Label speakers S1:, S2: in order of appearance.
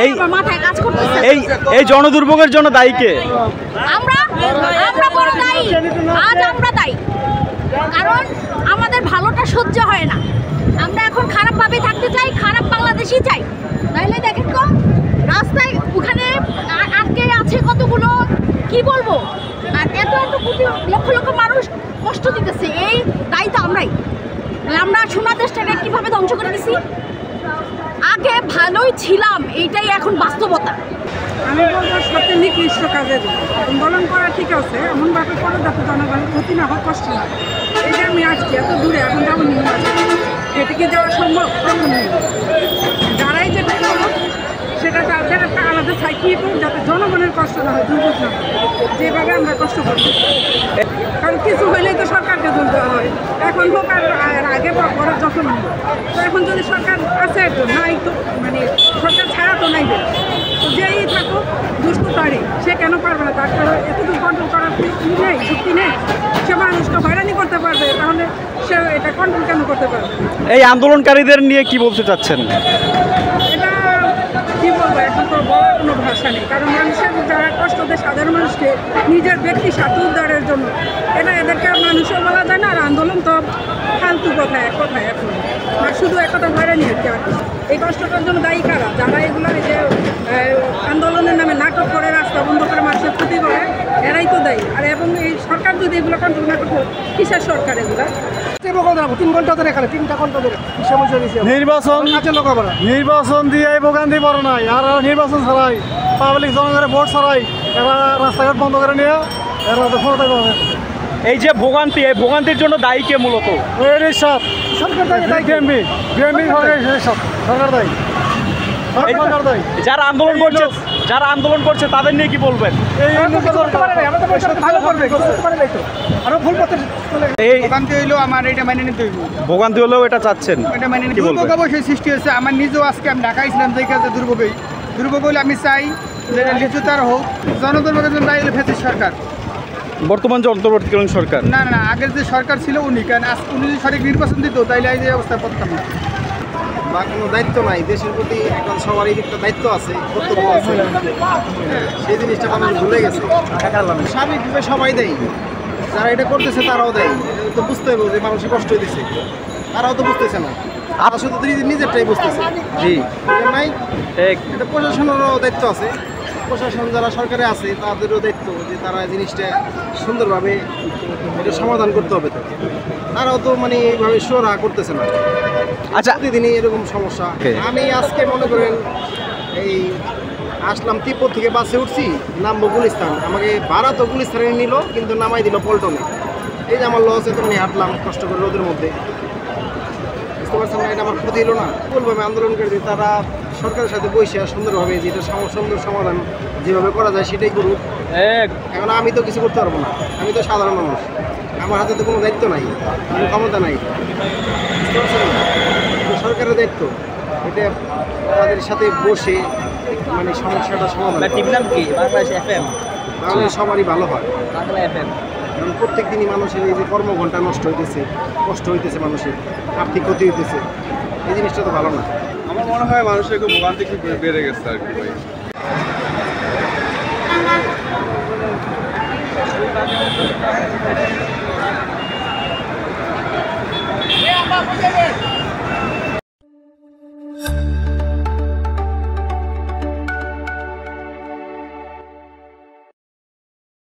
S1: এই মাথায় কাজ করতেছে। এই জনদুর্ভোগের জন্য দায়ী কে?
S2: আমরা বড় দায়ী। আজ আমরা দায়ী, কারণ আমাদের ভালোটা সহ্য হয় না। আমরা এখন খারাপভাবে থাকতে চাই, খারাপ বাংলাদেশই চাই। তাইলে দেখেন তো রাস্তায় ওখানে আটকে আছে কতগুলো, কি বলবো, আর এত কোটি লক্ষ লক্ষ মানুষ কষ্ট দিতেছে। এই দায়ী তো আমরাই। আমরা সোনা দেশটাকে কিভাবে ধ্বংস করে দিছি। আগে ভালোই ছিলাম, এইটাই এখন বাস্তবতা।
S3: আমি বলবো সবচেয়ে নিকৃষ্ট কাজের আন্দোলন করা ঠিক আছে, এমনভাবে করে যাতে জনগণের ক্ষতি না হয়, কষ্ট না। এই যে আমি আসছি এত দূরে, এখন যাবো নিয়ে হেঁটে কি যাওয়া সম্ভব? নেই। যারাই যেটা করো সেটা তাদের একটা আলাদা সাইকেল করুন, যাতে জনগণের কষ্ট না হয়, দুর্ভোগ না হয়, যেভাবে আমরা কষ্ট করি। কারণ কিছু হইলেই তো সরকারকে দোষ দেওয়া হয়। এখন হোক আর আগে বা পরে যখন হবে, তো এখন যদি সরকার আছে তো নাই, তো মানে সরকার ছাড়া তো নাই, যেই থাকুক দুষ্ট পারে, সে কেন পারবে না? তার এতটুকু কন্ট্রোল করার নেই, শক্তি নেই। সে মানুষকে হয়রানি করতে পারবে, তাহলে সে এটা কন্ট্রোল কেন করতে পারবে?
S1: এই আন্দোলনকারীদের নিয়ে কি বলতে চাচ্ছেন?
S3: এটা কি বলবো, এখন তো বলার কোনো ভাষা নেই। কারণ মানুষের যারা কষ্ট দেয় সাধারণ মানুষকে নিজের ব্যক্তি স্বার্থ উদ্ধারের জন্য, এটা এদেরকে মানুষও বলা যায় না। আর আন্দোলন তো ফালতু কথায় এখন, আর শুধু এক কথা হয়রানি হচ্ছে। আর এই কষ্টটার জন্য দায়ী কারা? যারা এগুলো যে আন্দোলনের নামে নাটক করে, রাস্তা বন্ধ করে, মানুষের ক্ষতি করে, এরাই তো দায়ী। আর এবং এই সরকার যদি এগুলো কন্ট্রোল না করতো, কিসের সরকার এগুলো?
S4: 3 ঘন্টা ধরে এখানে 3টা ঘন্টা ধরে নির্বাচন দিয়ে ভোগান্তি বড় নাই, আর নির্বাচন ছাড়াই পাবলিক জনগণের ভোট ছাড়াই এরা রাস্তাঘাট বন্ধ করে নিয়ে এরা ক্ষমতায় পাবে।
S1: এই যে ভোগান্তি, এই ভোগান্তির জন্য দায়ী কে মূলত?
S4: সব সরকার দায়ী, সরকার দায়ী।
S1: যারা আন্দোলন করছে তাদের নিয়ে কি বলবেন?
S5: ভোগান্তি হইলেও আমার এটা মেনে নিতে হইব।
S1: ভোগান্তি হলেও এটা চাচ্ছেন?
S5: এটা মেনে নিতে দুর্ভোগ অবশ্যই সৃষ্টি হয়েছে। আমার নিজেও আজকে আমি ঢাকায় ছিলাম, দেখে আছে দুর্ভোগ হলে আমি চাই যে লিচু তার হোক। জনদুর্ভোগের জন্য দায়ী হলো ফ্যাসিস্ট সরকার,
S1: বর্তমান যে অন্তর্বর্তীকালীন সরকার।
S5: না আগের যে সরকার ছিল উনি, কারণ উনি যদি সঠিক নির্বাচন দিত তাইলে এই যে অবস্থা পড়তাম না।
S4: বা কোনো দায়িত্ব নাই, দেশের প্রতি এখন সবারই একটা দায়িত্ব আছে, কর্তব্য আছে, সেই জিনিসটা মানুষ ভুলে গেছে। স্বাভাবিকভাবে সবাই দেয়, যারা এটা করতেছে তারাও দেয়। তো বুঝতে হবে যে মানুষের কষ্ট দিচ্ছে, তারাও তো বুঝতেছে না, আর শুধু নিজেরটাই বুঝতেছে।
S1: জি
S4: নাই, এটা প্রশাসনেরও দায়িত্ব আছে। প্রশাসন যারা সরকারে আছে তাদেরও দায়িত্ব যে তারা জিনিসটা সুন্দরভাবে এটা সমাধান করতে হবে। তারাও তো মানে এইভাবে সোরা করতেছে না।
S1: আচ্ছা,
S4: প্রতিদিনই এরকম সমস্যা। আমি আজকে মনে করেন এই আসলাম তিব্বত থেকে বাসে উঠছি, নামবো গুলিস্তান, আমাকে ভাড়া তো গুলিস্তানে নিল, কিন্তু নামাই দিল পল্টনে। এই যে আমার লস, এতখানি হাঁটলাম কষ্ট করে রোদের মধ্যে, বুঝতে পারছেন না? এটা আমার ক্ষতি হলো না? বলবো আমি আন্দোলনকারী তারা সরকারের সাথে বসে সুন্দরভাবে যেটা সুন্দর সমাধান যেভাবে করা যায় সেটাই করুক। এখন আমি তো কিছু করতে পারবো না, আমি তো সাধারণ মানুষ, আমার হাতে তো কোনো দায়িত্ব নাই, কোনো ক্ষমতা নাই, বুঝতে পারছেন না? সরকারের দায়িত্ব এটা তাদের সাথে বসে মানে সমস্যাটা সমাধান, তাহলে সবারই ভালো হয়। কারণ প্রত্যেক দিনই মানুষের এই যে কর্মঘণ্টা নষ্ট হইতেছে, কষ্ট হইতেছে, মানুষের আর্থিক ক্ষতি হইতেছে, এই জিনিসটা তো ভালো না।
S6: আমার মনে হয় মানুষের একটু ভোগান্তি খুব বেড়ে গেছে আর কি ভাই।